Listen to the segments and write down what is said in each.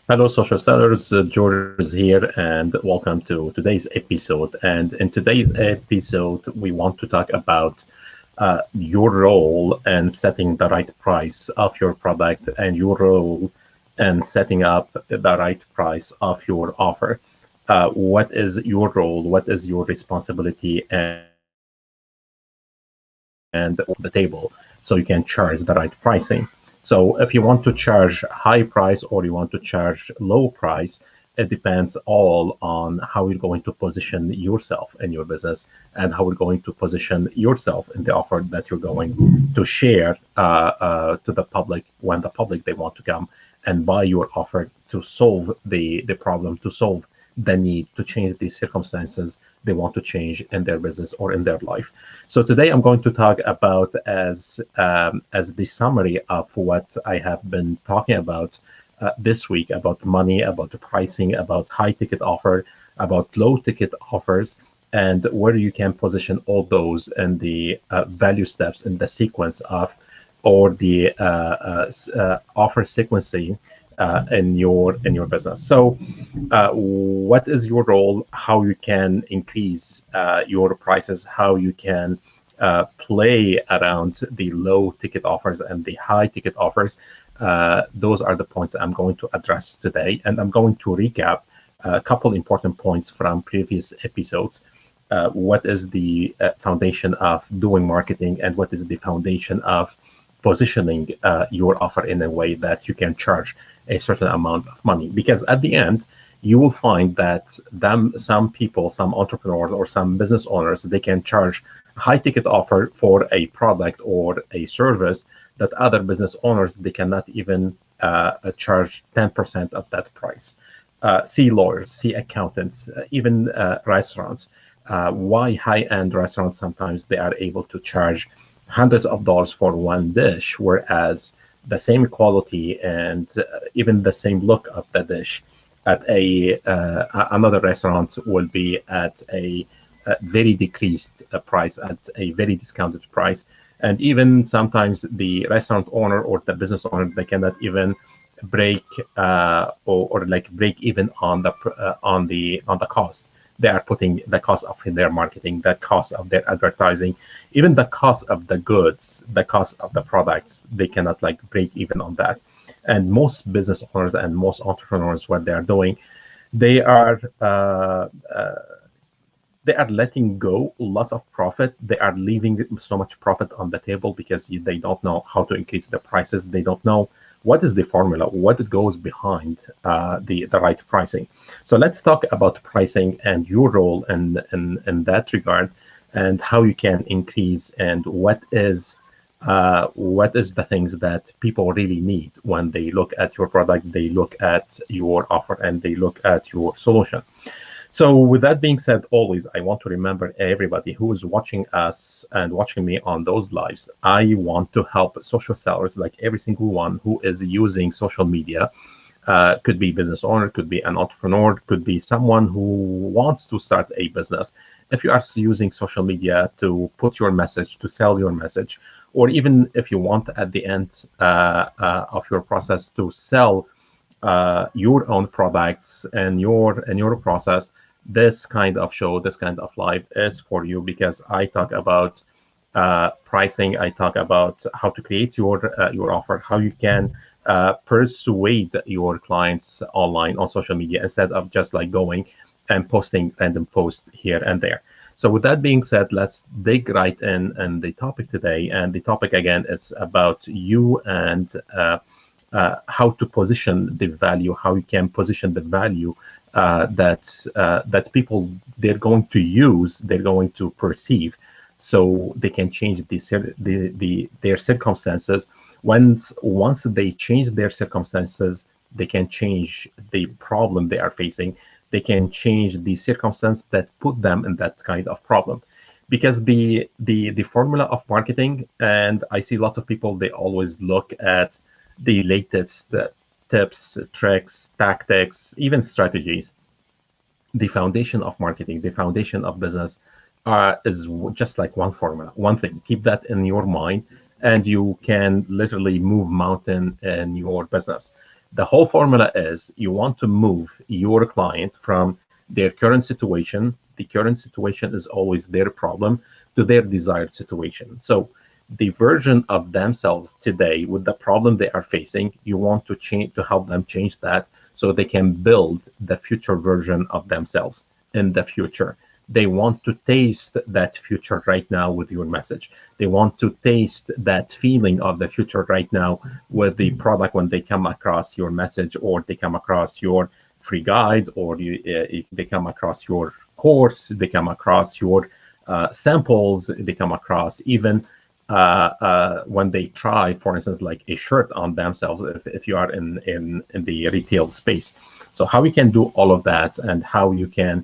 Hello, social sellers. George is here, and welcome to today's episode. And in today's episode, we want to talk about your role in setting the right price of your product and your role in setting up the right price of your offer. What is your role? What is your responsibility? And the table so you can charge the right pricing. So if you want to charge high price or you want to charge low price, it depends all on how you're going to position yourself in your business and how you're going to position yourself in the offer that you're going to share to the public when the public they want to come and buy your offer to solve the problem, to solve the need, to change the circumstances they want to change in their business or in their life. So today I'm going to talk about as the summary of what I have been talking about this week about money, about the pricing, about high ticket offer, about low ticket offers, and where you can position all those and the value steps in the sequence of or the offer sequencing in your business. So what is your role, how you can increase your prices, how you can play around the low ticket offers and the high ticket offers. Those are the points I'm going to address today. And I'm going to recap a couple important points from previous episodes. What is the foundation of doing marketing and what is the foundation of positioning your offer in a way that you can charge a certain amount of money, because at the end you will find that some people, some entrepreneurs or some business owners, they can charge a high ticket offer for a product or a service that other business owners they cannot even charge 10% of that price. See lawyers, see accountants, even restaurants. Why high-end restaurants sometimes they are able to charge hundreds of dollars for one dish, whereas the same quality and even the same look of the dish at another restaurant will be at a very decreased price, at a very discounted price. And even sometimes the restaurant owner or the business owner, they cannot even break or like break even on the cost. They are putting the cost of their marketing, the cost of their advertising, even the cost of the goods, the cost of the products. They cannot like break even on that. And most business owners and most entrepreneurs, what they are doing, they are letting go lots of profit. They are leaving so much profit on the table because they don't know how to increase the prices. They don't know what is the formula, what it goes behind the right pricing. So let's talk about pricing and your role in that regard, and how you can increase, and what is the things that people really need when they look at your product, they look at your offer, and they look at your solution. So with that being said, always, I want to remember everybody who is watching us and watching me on those lives. I want to help social sellers, like every single one who is using social media. Could be business owner, could be an entrepreneur, could be someone who wants to start a business. If you are using social media to put your message, to sell your message, or even if you want at the end of your process to sell your own products and your process, this kind of show, this kind of live is for you, because I talk about pricing. I talk about how to create your offer, how you can persuade your clients online on social media instead of just like going and posting random posts here and there. So with that being said, let's dig right in the topic today. And the topic again, it's about you and how to position the value, how you can position the value that people they're going to use, they're going to perceive, so they can change their circumstances. Once they change their circumstances, they can change the problem they are facing. They can change the circumstance that put them in that kind of problem. Because the formula of marketing, and I see lots of people, they always look at the latest tips, tricks, tactics, even strategies. The foundation of marketing, the foundation of business is just like one formula, one thing. Keep that in your mind, and you can literally move mountain in your business. The whole formula is you want to move your client from their current situation. The current situation is always their problem, to their desired situation. So the version of themselves today with the problem they are facing, you want to change, to help them change that so they can build the future version of themselves in the future. They want to taste that future right now with your message. They want to taste that feeling of the future right now with the product when they come across your message, or they come across your free guide, or they come across your course, they come across your samples, they come across even when they try, for instance, like a shirt on themselves, if you are in the retail space. So how you can do all of that, and how you can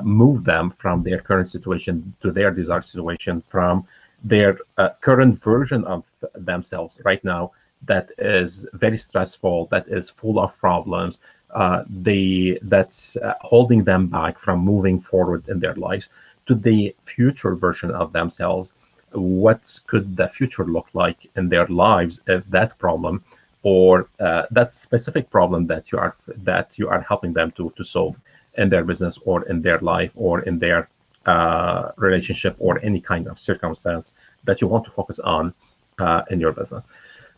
move them from their current situation to their desired situation, from their current version of themselves right now that is very stressful, that is full of problems, that's holding them back from moving forward in their lives, to the future version of themselves. What could the future look like in their lives if that problem, or that specific problem that you are helping them to solve in their business, or in their life, or in their relationship, or any kind of circumstance that you want to focus on in your business.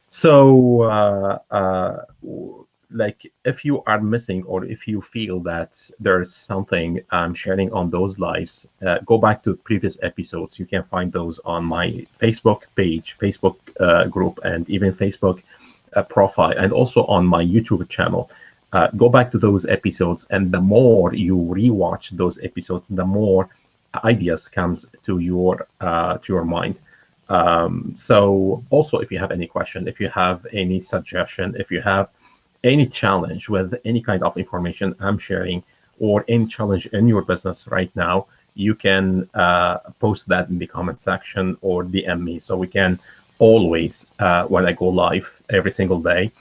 So like, if you are missing, or if you feel that there's something I'm sharing on those lives, go back to previous episodes. You can find those on my Facebook page, Facebook group, and even Facebook profile, and also on my YouTube channel. Go back to those episodes, and the more you rewatch those episodes, the more ideas comes to your mind. So also, if you have any question, if you have any suggestion, if you have any challenge with any kind of information I'm sharing, or any challenge in your business right now, you can post that in the comment section, or DM me, so we can always, when I go live every single day,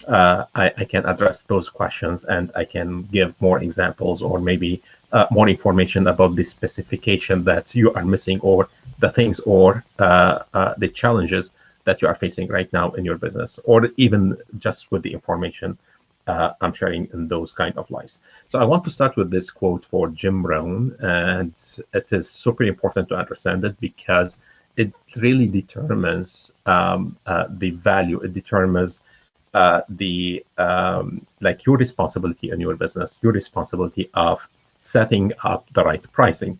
I can address those questions, and I can give more examples, or maybe more information about the specification that you are missing, or the things, or the challenges that you are facing right now in your business, or even just with the information I'm sharing in those kind of lives. So I want to start with this quote for Jim Rohn, and it is super important to understand it, because it really determines the value. It determines like your responsibility in your business, your responsibility of setting up the right pricing.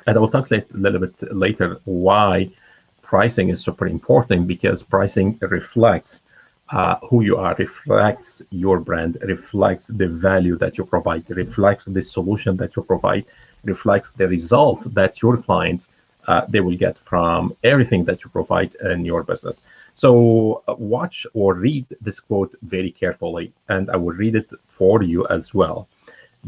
And I will talk a little bit later why pricing is super important, because pricing reflects who you are, reflects your brand, reflects the value that you provide, reflects the solution that you provide, reflects the results that your client they will get from everything that you provide in your business. So watch or read this quote very carefully, and I will read it for you as well.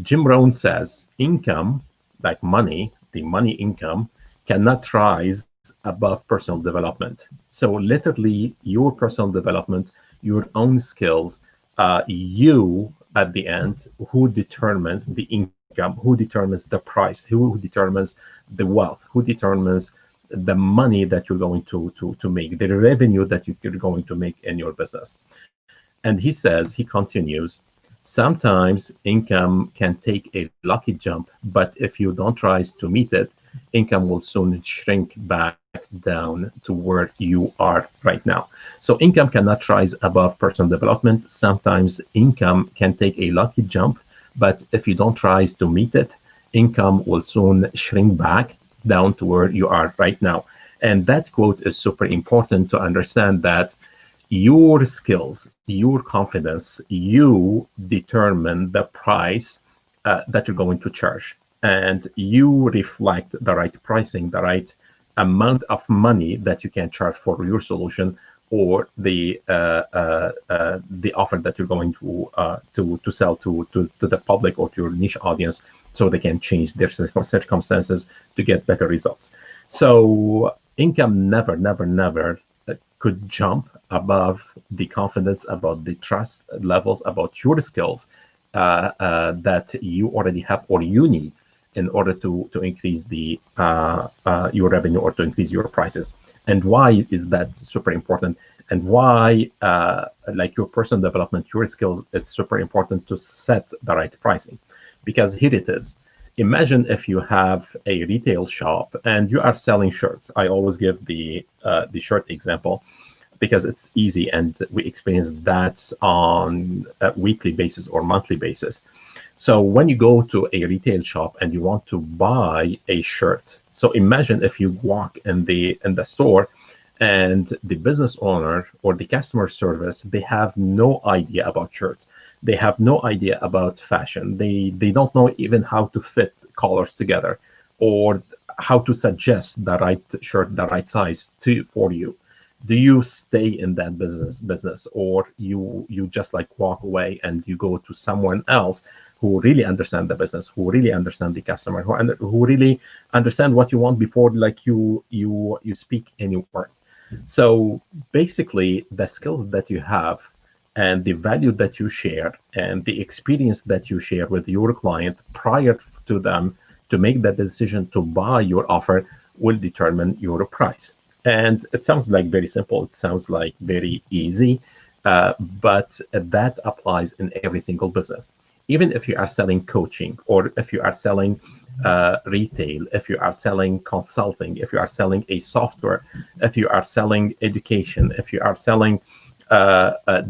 Jim Rohn says, income, like money, the money income, cannot rise above personal development. So literally, your personal development, your own skills, you at the end, who determines the income, who determines the price, who determines the wealth, who determines the money that you're going to make, the revenue that you're going to make in your business. And he says, he continues, sometimes income can take a lucky jump, but if you don't try to meet it, income will soon shrink back down to where you are right now. So income cannot rise above personal development. Sometimes income can take a lucky jump, but if you don't try to meet it, income will soon shrink back down to where you are right now. And that quote is super important to understand that your skills, your confidence, you determine the price that you're going to charge. And you reflect the right pricing, the right amount of money that you can charge for your solution, or the offer that you're going to sell to the public, or to your niche audience, so they can change their circumstances to get better results. So income never could jump above the confidence, about the trust levels, about your skills that you already have, or you need, in order to increase the your revenue, or to increase your prices. And why is that super important? and why like your personal development, your skills, is super important to set the right pricing. Because here it is. Imagine if you have a retail shop and you are selling shirts. I always give the shirt example because it's easy, and we experience that on a weekly basis or monthly basis. So when you go to a retail shop and you want to buy a shirt, so imagine if you walk in the store and the business owner or the customer service, they have no idea about shirts. They have no idea about fashion. They don't know even how to fit colors together or how to suggest the right shirt, the right size for you. Do you stay in that business, or you just like walk away and you go to someone else who really understand the business, who really understand the customer, who really understand what you want before like you speak any word? So basically, the skills that you have and the value that you share and the experience that you share with your client prior to them to make the decision to buy your offer will determine your price. And it sounds like very simple. It sounds like very easy, but that applies in every single business. Even if you are selling coaching, or if you are selling retail, if you are selling consulting, if you are selling a software, if you are selling education, if you are selling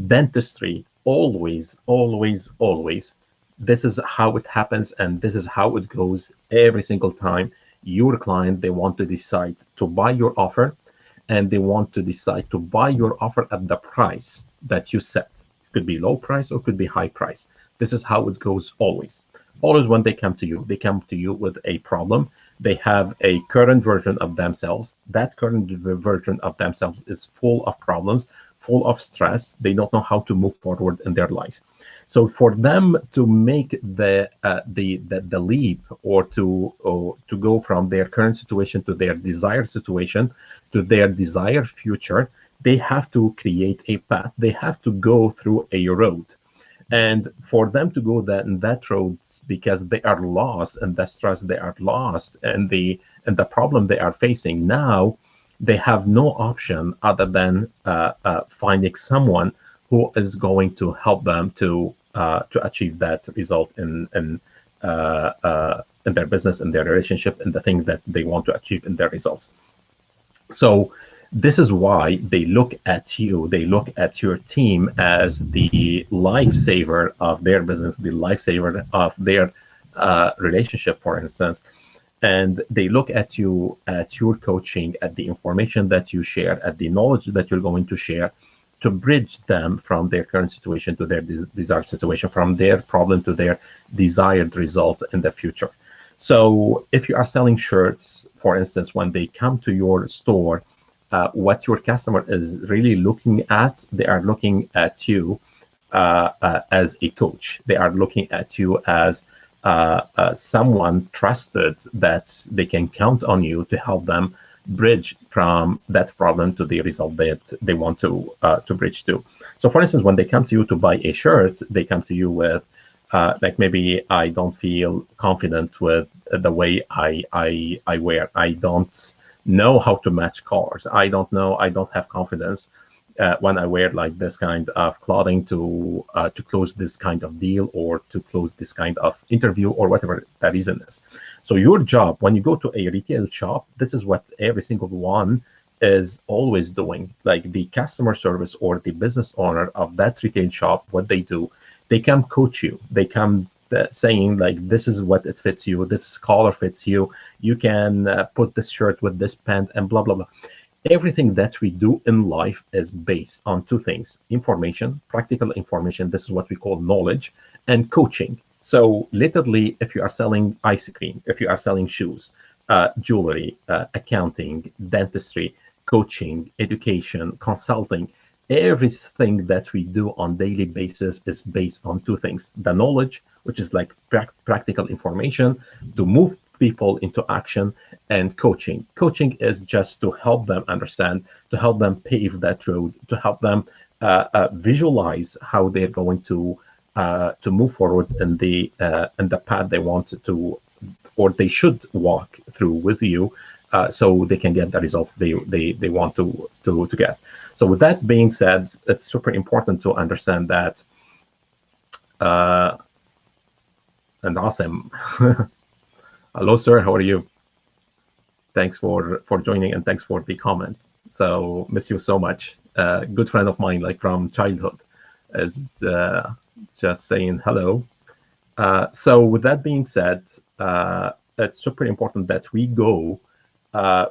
dentistry, always, always, always, this is how it happens, and this is how it goes every single time. Your client, they want to decide to buy your offer, and they want to decide to buy your offer at the price that you set. It could be low price or could be high price. This is how it goes always. Always when they come to you with a problem. They have a current version of themselves. That current version of themselves is full of problems, full of stress. They don't know how to move forward in their life. So for them to make the leap, or to go from their current situation to their desired situation, to their desired future, they have to create a path. They have to go through a road. And for them to go that road, because they are lost and the stress, they are lost, and the problem they are facing now, they have no option other than finding someone who is going to help them to achieve that result in their business, in their relationship, and the thing that they want to achieve in their results. So this is why they look at you, they look at your team as the lifesaver of their business, the lifesaver of their relationship, for instance. And they look at you, at your coaching, at the information that you share, at the knowledge that you're going to share, to bridge them from their current situation to their desired situation, from their problem to their desired results in the future. So if you are selling shirts, for instance, when they come to your store, what your customer is really looking at, they are looking at you as a coach. They are looking at you as someone trusted, that they can count on you to help them bridge from that problem to the result that they want to bridge to. So for instance, when they come to you to buy a shirt, they come to you with like, maybe I don't feel confident with the way I wear. I don't know how to match colors. I don't have confidence when I wear like this kind of clothing to close this kind of deal, or to close this kind of interview, or whatever the reason is. So your job when you go to a retail shop, this is what every single one is always doing. Like the customer service or the business owner of that retail shop, what they do, they come coach you. They come saying like, this is what it fits you, this color fits you, you can put this shirt with this pant, and blah blah blah. Everything that we do in life is based on two things: information, practical information, this is what we call knowledge, and coaching. So literally, if you are selling ice cream, if you are selling shoes, jewelry, accounting, dentistry, coaching, education, consulting, everything that we do on daily basis is based on two things: the knowledge, which is like practical information to move people into action, and coaching. Coaching is just to help them understand, to help them pave that road, to help them visualize how they're going to move forward in the path they want to, or they should walk through with you, so they can get the results they want to get. So with that being said, it's super important to understand that. And awesome. Hello, sir. How are you? Thanks for joining, and thanks for the comments. So miss you so much. Good friend of mine, like from childhood, is just saying hello. So with that being said, it's super important that we go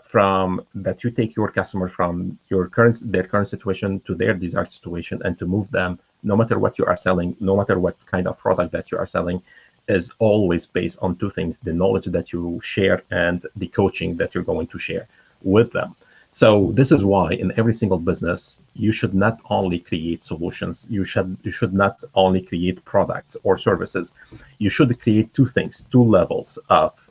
from that you take your customer from their current situation to their desired situation, and to move them, no matter what you are selling, no matter what kind of product that you are selling, is always based on two things: the knowledge that you share and the coaching that you're going to share with them. So this is why in every single business, you should not only create solutions, you should not only create products or services. You should create two things, two levels of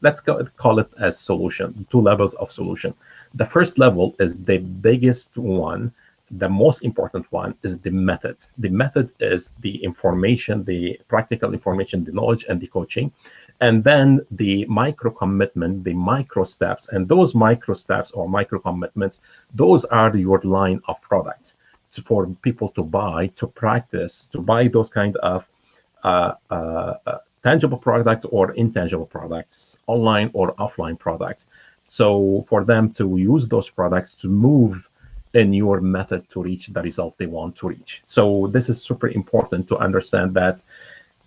let's call it as solution, two levels of solution. The first level is the biggest one. The most important one is the method. The method is the information, the practical information, the knowledge, and the coaching. And then the micro commitment, the micro steps. And those micro steps or micro commitments, those are your line of products for people to buy, to practice, to buy those kind of tangible product or intangible products, online or offline products. So for them to use those products to move in your method to reach the result they want to reach. So this is super important to understand that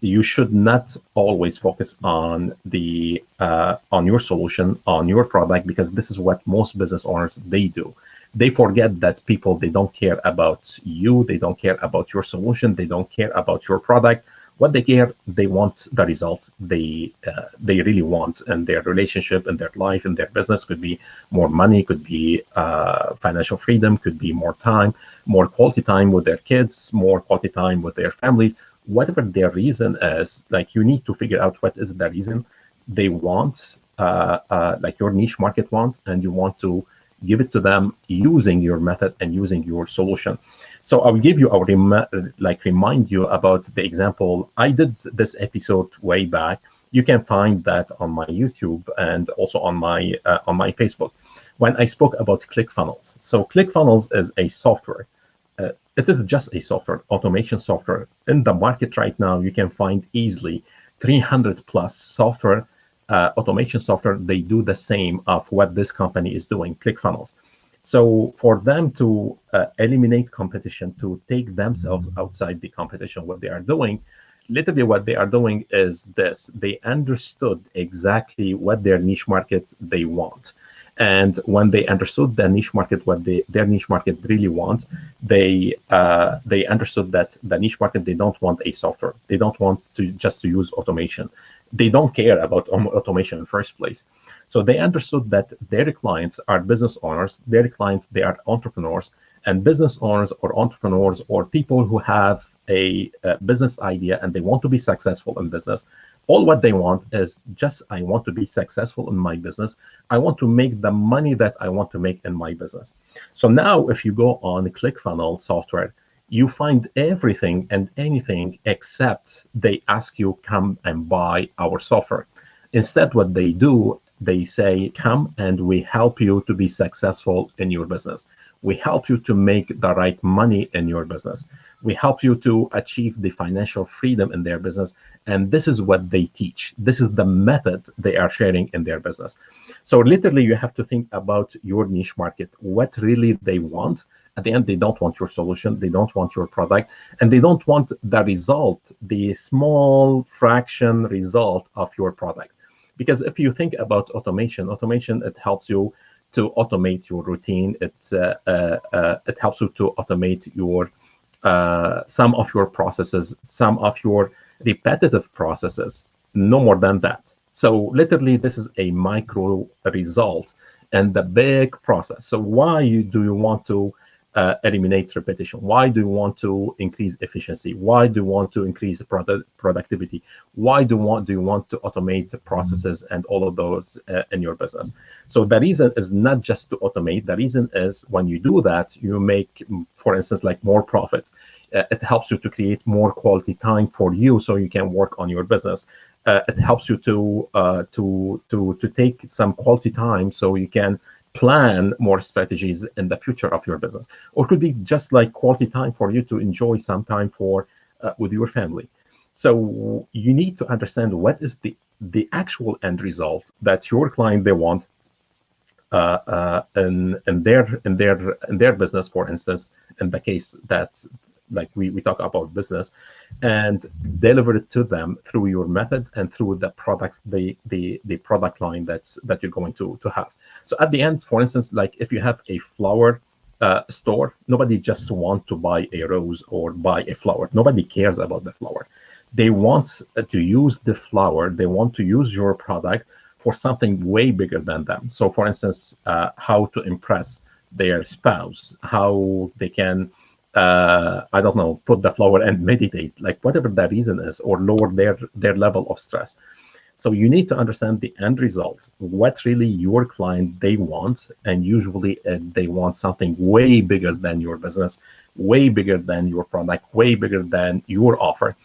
you should not always focus on the on your solution, on your product, because this is what most business owners they do. They forget that people, they don't care about you, they don't care about your solution, they don't care about your product. What they care, they want the results they really want in their relationship, in their life, in their business. Could be more money, could be financial freedom, could be more time, more quality time with their kids, more quality time with their families. Whatever their reason is, like, you need to figure out what is the reason they want, like your niche market wants, and you want to give it to them using your method and using your solution. So I'll give you remind you about the example. I did this episode way back. You can find that on my YouTube and also on my Facebook when I spoke about ClickFunnels. So ClickFunnels is a software. It is just a software, automation software. In the market right now, you can find easily 300 plus software, automation software. They do the same of what this company is doing, ClickFunnels. So for them to eliminate competition, to take themselves outside the competition, what they are doing, literally what they are doing is this: they understood exactly what their niche market they want. And when they understood the niche market, what their niche market really wants, they understood that the niche market, they don't want a software. They don't want to just use automation. They don't care about automation in the first place. So they understood that their clients are business owners. Their clients, they are entrepreneurs. And business owners or entrepreneurs or people who have a business idea and they want to be successful in business, all what they want is just, I want to be successful in my business. I want to make the money that I want to make in my business. So now if you go on ClickFunnels software, you find everything and anything except they ask you, come and buy our software. Instead, what they do, they say, come and we help you to be successful in your business. We help you to make the right money in your business. We help you to achieve the financial freedom in their business. And this is what they teach. This is the method they are sharing in their business. So literally, you have to think about your niche market, what really they want. At the end, they don't want your solution. They don't want your product. And they don't want the result, the small fraction result of your product. Because if you think about automation, it helps you to automate your routine. It helps you to automate your some of your processes, some of your repetitive processes, no more than that. So literally, this is a micro result and the big process. So why do you want to eliminate repetition? Why do you want to increase efficiency? Why do you want to increase productivity? Why do you want to automate the processes and all of those in your business? So the reason is not just to automate. The reason is when you do that, you make, for instance, like more profit. It helps you to create more quality time for you so you can work on your business. it helps you to take some quality time so you can plan more strategies in the future of your business, or it could be just like quality time for you to enjoy some time for with your family. So you need to understand what is the actual end result that your client they want in their business, for instance, in the case that like we talk about business, and deliver it to them through your method and through the products, the product line that you're going to have. So at the end, for instance, like if you have a flower store, nobody just want to buy a rose or buy a flower. Nobody cares about the flower. They want to use the flower. They want to use your product for something way bigger than them. So for instance, how to impress their spouse, how they can, I don't know, put the flower and meditate, like whatever the reason is, or lower their level of stress. So you need to understand the end result, what really your client they want, and usually they want something way bigger than your business, way bigger than your product, way bigger than your offer.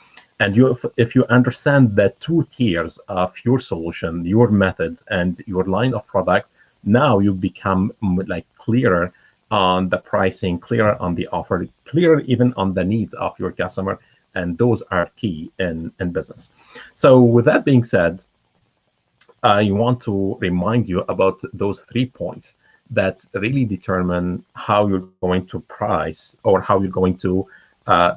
And if you understand the two tiers of your solution, your method, and your line of product, now you become like clearer on the pricing, clearer on the offer, clearer even on the needs of your customer. And those are key in business. So with that being said, I want to remind you about those 3 points that really determine how you're going to price, or how you're going to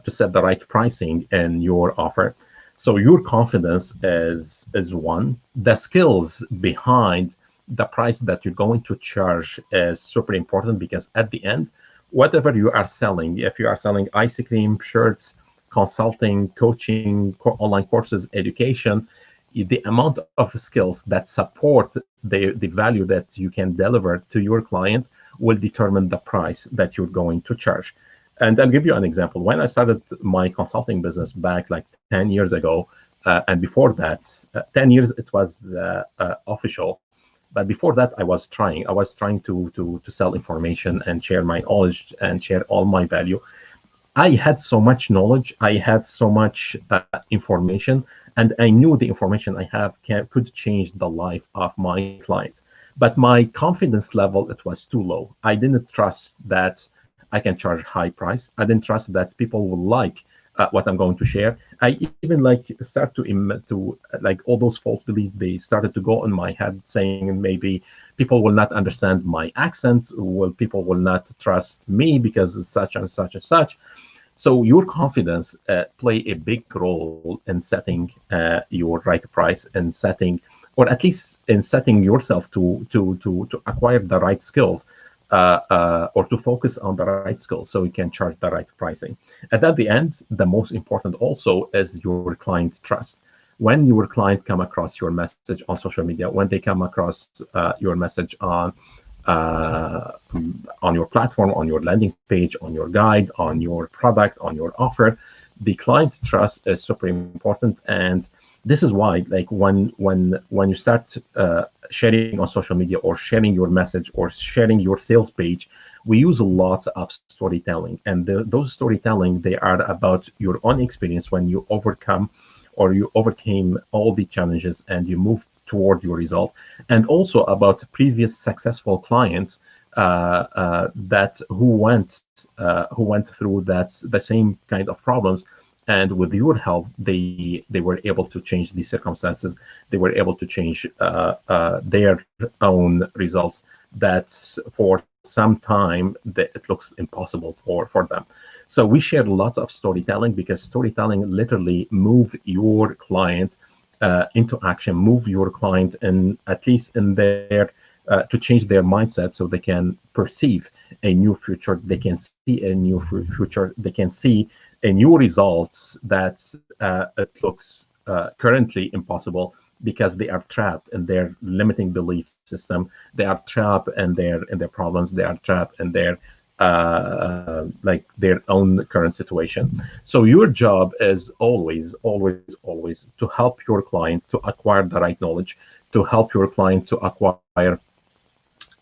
set the right pricing in your offer. So your confidence is one. The skills behind the price that you're going to charge is super important, because at the end, whatever you are selling, if you are selling ice cream, shirts, consulting, coaching, online courses, education, the amount of skills that support the value that you can deliver to your client will determine the price that you're going to charge. And I'll give you an example. When I started my consulting business back like 10 years ago, and before that, 10 years it was official. But before that, I was trying to sell information and share my knowledge and share all my value. I had so much knowledge, I had so much information, and I knew the information I have could change the life of my client. But my confidence level, it was too low. I didn't trust that I can charge high price. I didn't trust that people will like what I'm going to share. I even like start to like all those false beliefs, they started to go in my head, saying maybe people will not understand my accent, people will not trust me because it's such and such and such. So your confidence play a big role in setting your right price, and setting, or at least in setting yourself to acquire the right skills, or to focus on the right skills so you can charge the right pricing. And at the end, the most important also is your client trust. When your client come across your message on social media, when they come across your message on your platform, on your landing page, on your guide, on your product, on your offer, the client trust is super important. And this is why, like when you start sharing on social media, or sharing your message, or sharing your sales page, we use lots of storytelling. And those storytelling, they are about your own experience when you overcome, or you overcame all the challenges and you moved toward your result, and also about previous successful clients that who went through the same kind of problems, and with your help, they were able to change the circumstances. They were able to change their own results. That's for some time that it looks impossible for them. So we share lots of storytelling, because storytelling literally move your client into action, move your client, and at least in their to change their mindset, so they can perceive a new future, they can see a new future, they can see a new results that it looks currently impossible, because they are trapped in their limiting belief system. They are trapped in their problems. They are trapped in their like their own current situation. So your job is always to help your client to acquire the right knowledge, to help your client to acquire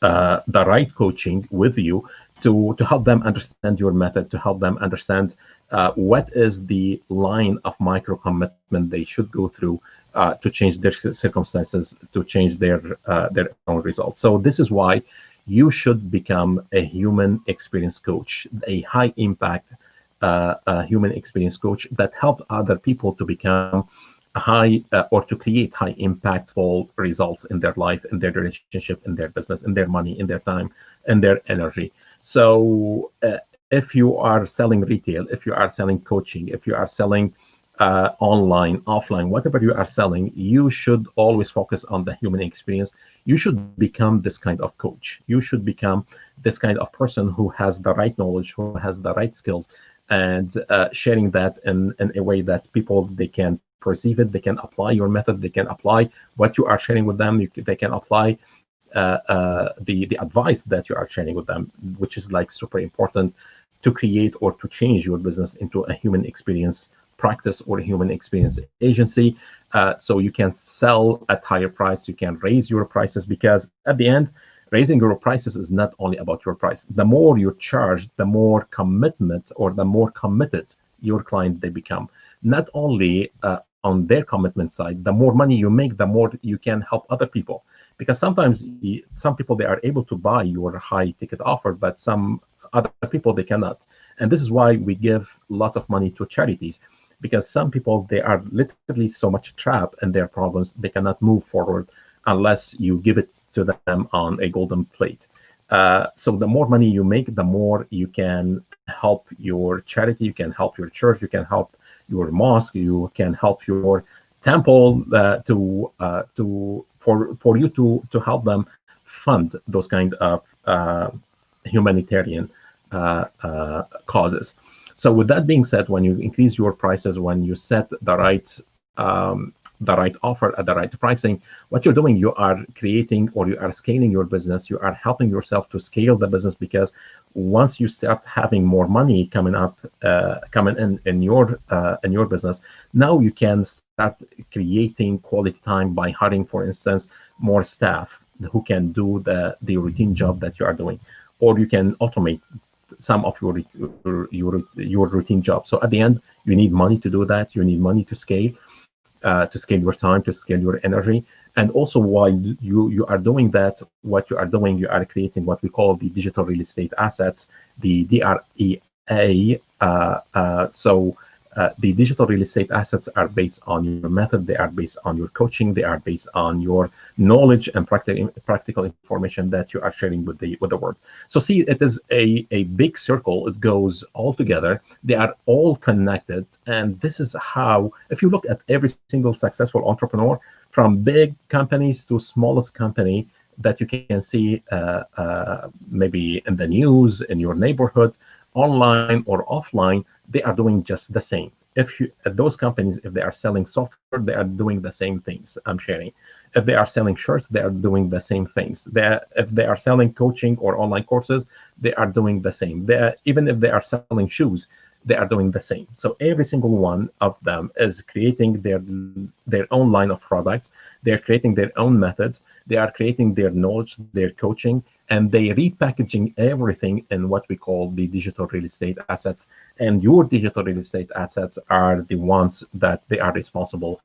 the right coaching with you, to help them understand your method, to help them understand what is the line of micro commitment they should go through to change their circumstances, to change their own results. So this is why you should become a human experience coach, a high impact human experience coach that helps other people to become high or to create high impactful results in their life, in their relationship, in their business, in their money, in their time, in their energy. So if you are selling retail, if you are selling coaching, if you are selling online, offline, whatever you are selling, you should always focus on the human experience. You should become this kind of coach. You should become this kind of person who has the right knowledge, who has the right skills, and sharing that in a way that people, they can perceive it, they can apply your method, they can apply what you are sharing with them, they can apply the advice that you are sharing with them, which is like super important to create or to change your business into a human experience practice or a human experience agency. So you can sell at higher price, you can raise your prices, because at the end, raising your prices is not only about your price. The more you charge, the more commitment or the more committed your client they become. Not only on their commitment side, the more money you make, the more you can help other people. Because sometimes some people, they are able to buy your high ticket offer, but some other people, they cannot. And this is why we give lots of money to charities, because some people, they are literally so much trapped in their problems, they cannot move forward unless you give it to them on a golden plate. So the more money you make, the more you can help your charity, you can help your church, you can help your mosque, you can help your temple for you to help them fund those kind of humanitarian causes. So with that being said, when you increase your prices, when you set the right offer at the right pricing, what you're doing, you are creating or you are scaling your business. You are helping yourself to scale the business, because once you start having more money coming in your business, now you can start creating quality time by hiring, for instance, more staff who can do the routine job that you are doing, or you can automate some of your routine job. So at the end, you need money to do that. You need money to scale your time, to scale your energy. And also, while you are doing that, what you are doing, you are creating what we call the digital real estate assets, the DREA. The digital real estate assets are based on your method, they are based on your coaching, they are based on your knowledge and practical information that you are sharing with the world. So see, it is a big circle. It goes all together. They are all connected. And this is how, if you look at every single successful entrepreneur, from big companies to smallest company that you can see maybe in the news, in your neighborhood, online or offline, they are doing just the same. If those companies, if they are selling software, they are doing the same things I'm sharing. If they are selling shirts, they are doing the same things. If they are selling coaching or online courses, they are doing the same. Even if they are selling shoes, they are doing the same. So every single one of them is creating their own line of products. They're creating their own methods. They are creating their knowledge, their coaching, and they repackaging everything in what we call the digital real estate assets. And your digital real estate assets are the ones that they are responsible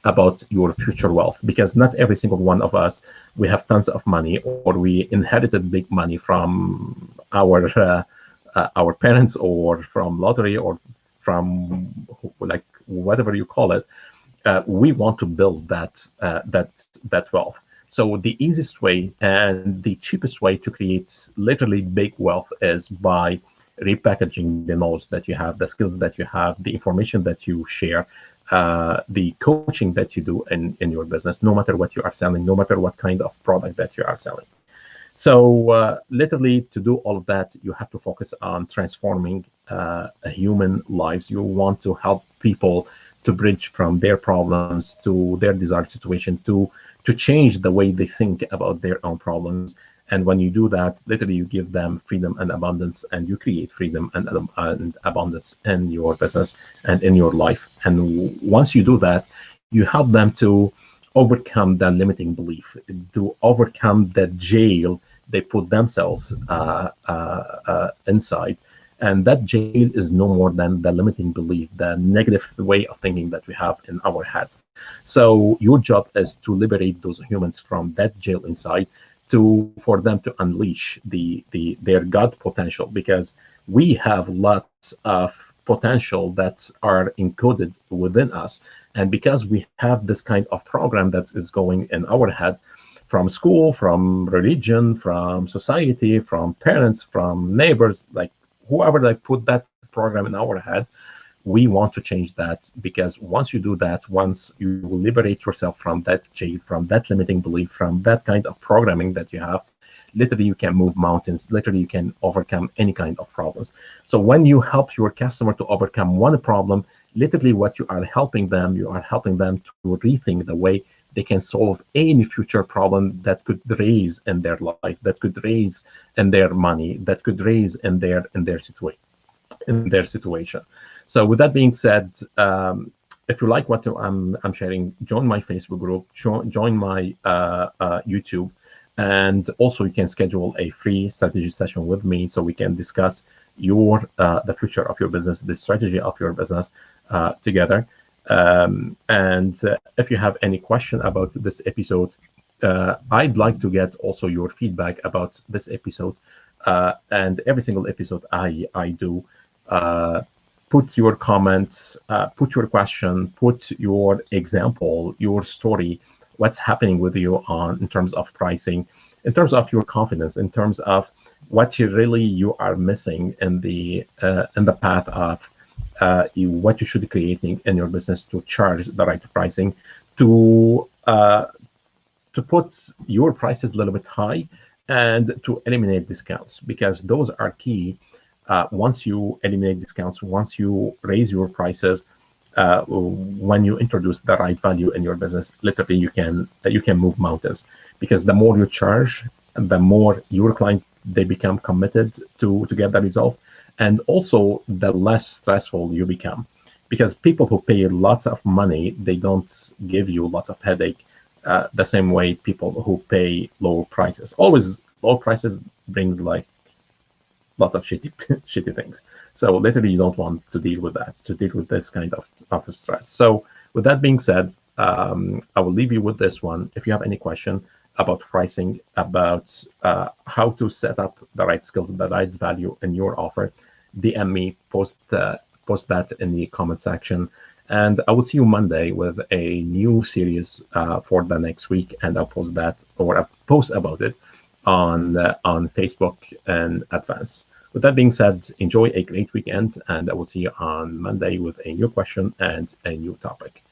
about your future wealth, because not every single one of us, we have tons of money, or we inherited big money from our parents, or from lottery, or from like whatever you call it. We want to build that wealth. So the easiest way and the cheapest way to create literally big wealth is by repackaging the knowledge that you have, the skills that you have, the information that you share, the coaching that you do in your business, no matter what you are selling, no matter what kind of product that you are selling. So literally, to do all of that, you have to focus on transforming human lives. You want to help people to bridge from their problems to their desired situation, to change the way they think about their own problems. And when you do that, literally, you give them freedom and abundance, and you create freedom and abundance in your business and in your life. And once you do that, you help them to overcome that limiting belief, to overcome that jail they put themselves inside. And that jail is no more than the limiting belief, the negative way of thinking that we have in our head. So your job is to liberate those humans from that jail inside, for them to unleash their God potential, because we have lots of potential that are encoded within us. And because we have this kind of program that is going in our head, from school, from religion, from society, from parents, from neighbors, like whoever like put that program in our head, we want to change that. Because once you do that, once you liberate yourself from that jail, from that limiting belief, from that kind of programming that you have, literally you can move mountains, literally you can overcome any kind of problems. So when you help your customer to overcome one problem, literally what you are helping them, you are helping them to rethink the way they can solve any future problem that could raise in their life, that could raise in their money, that could raise in their situation. So with that being said, if you like what I'm sharing, join my Facebook group, join my YouTube, and also you can schedule a free strategy session with me so we can discuss the future of your business, the strategy of your business together. And if you have any question about this episode, I'd like to get also your feedback about this episode, and every single episode I do. Put your comments, put your question, put your example, your story, what's happening with you in terms of pricing, in terms of your confidence, in terms of what you are missing in the path of what you should be creating in your business to charge the right pricing, to put your prices a little bit high, and to eliminate discounts, because those are key. Once you eliminate discounts, once you raise your prices, when you introduce the right value in your business, literally you can move mountains. Because the more you charge, the more your client, they become committed to get the results, and also the less stressful you become. Because people who pay lots of money, they don't give you lots of headache, the same way people who pay low prices. Always low prices bring like lots of shitty things. So literally you don't want to deal with that, to deal with this kind of stress. So with that being said, I will leave you with this one. If you have any question about pricing, about how to set up the right skills, the right value in your offer, DM me, post that in the comment section. And I will see you Monday with a new series for the next week, and I'll post that, or a post about it on Facebook in advance. With that being said, enjoy a great weekend, and I will see you on Monday with a new question and a new topic.